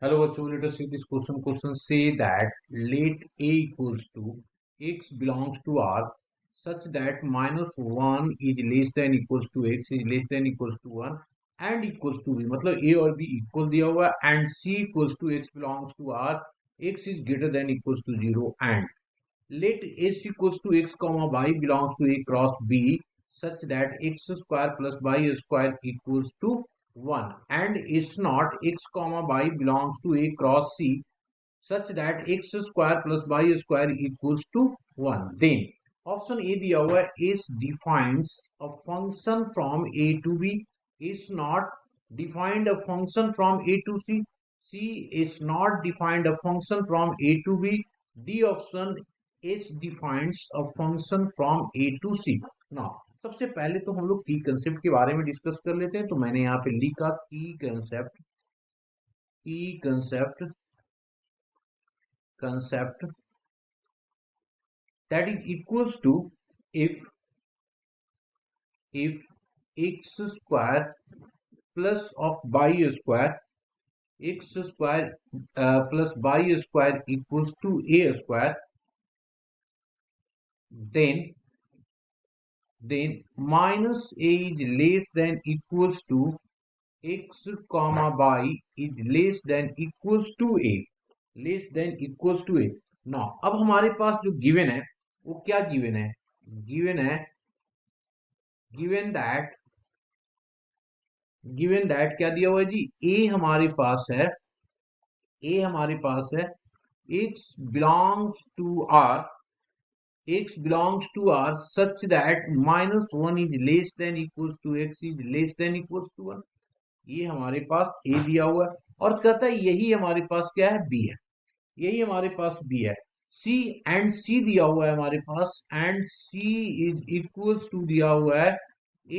Hello, bachcho. Let us see this question. Question say that let A equals to x belongs to R such that -1 is less than equals to x is less than equals to 1 and equals to b. मतलब A और B equal दिया हुआ है and C equals to x belongs to R, x is greater than equals to 0 and let S equals to x comma y belongs to A cross B such that x square plus y square equals to 1 and is not x comma y belongs to A cross C such that x square plus y square equals to 1. Then option A दिया हुआ है is defines a function from A to B, is not defined a function from A to C, C is not defined a function from A to B, D option is defines a function from A to C. Now सबसे पहले तो हम लोग की concept के बारे में discuss कर लेते हैं। तो मैंने यहाँ पे लिखा की concept that is equals to if x square plus of y square plus y square equals to a square, then minus a is less than equals to x comma y is less than equals to a now अब हमारे पास जो given है वो क्या given है given that क्या दिया हुआ है जी, a हमारे पास है x belongs to R such that -1 is less than equals to x is less than equals to 1. ये हमारे पास a दिया हुआ है और कहता है यही हमारे पास क्या है, b है, यही हमारे पास b है. C दिया हुआ है हमारे पास and C is equals to दिया हुआ है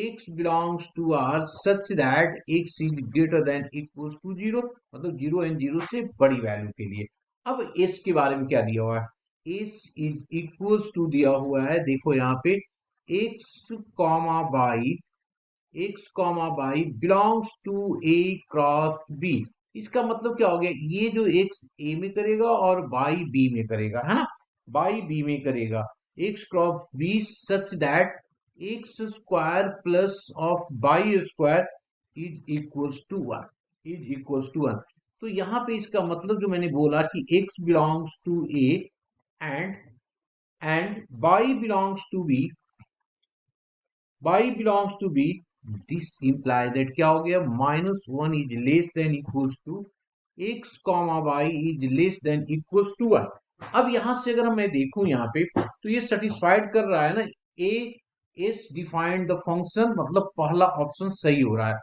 x belongs to R such that x is greater than equals to 0, मतलब 0 एंड 0 से बड़ी वैल्यू के लिए. अब s के बारे में क्या दिया हुआ है, s इज इक्वल्स टू दिया हुआ है, देखो यहाँ पे x comma y belongs to a cross b. इसका मतलब क्या हो गया, ये जो x a में करेगा और y b में करेगा, है ना, y b में करेगा x cross b such that x square plus of y square is equals to 1. तो यहाँ पे इसका मतलब जो मैंने बोला कि x belongs to a and y belongs to b, this imply that क्या हो गया, -1 is less than equals to x comma y is less than equals to 1. अब यहां से अगर मैं देखूं यहाँ पे तो ये सेटिस्फाइड कर रहा है ना, a is defined the function, मतलब पहला ऑप्शन सही हो रहा है.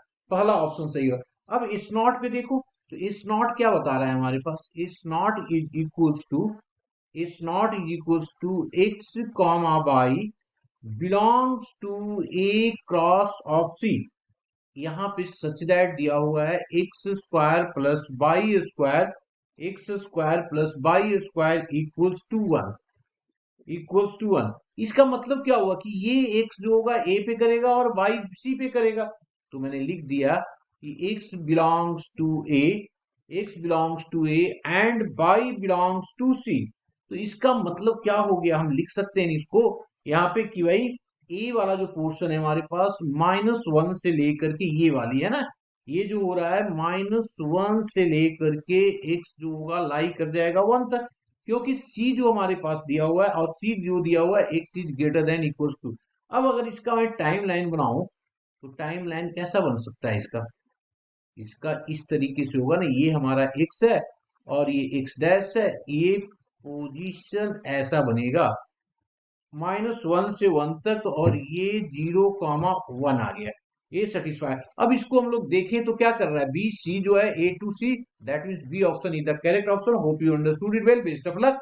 अब इस नॉट पे देखो तो इस नॉट क्या बता रहा है हमारे पास, इस not is equals to x comma y belongs to A cross of C. यहाँ पे सच दैट दिया हुआ है x square plus y square equals to 1. इसका मतलब क्या हुआ कि ये x जो होगा a पे करेगा और y c पे करेगा. तो मैंने लिख दिया कि x belongs to A and y belongs to C. तो इसका मतलब क्या हो गया, हम लिख सकते हैं इसको यहाँ पे कि भाई ए वाला जो पोर्शन है हमारे पास -1 से लेकर के ये वाली है ना, ये जो हो रहा है -1 से लेकर के x जो होगा लाई कर जाएगा 1 तक, क्योंकि c जो हमारे पास दिया हुआ है और c जो दिया हुआ है x is greater than equals to. अब अगर इसका मैं टाइम लाइन बनाऊं तो टाइम लाइन कैसा बन सकता है इसका इस तरीके से होगा ना, ये हमारा x है और ये x डैश है, ये पोजीशन ऐसा बनेगा -1 से 1 तक और ये 0,1 आ गया, ये सेटिस्फाई. अब इसको हम लोग देखें तो क्या कर रहा है, बी सी जो है A to C, that means B option is the correct option. Hope you understood it well. Best of luck.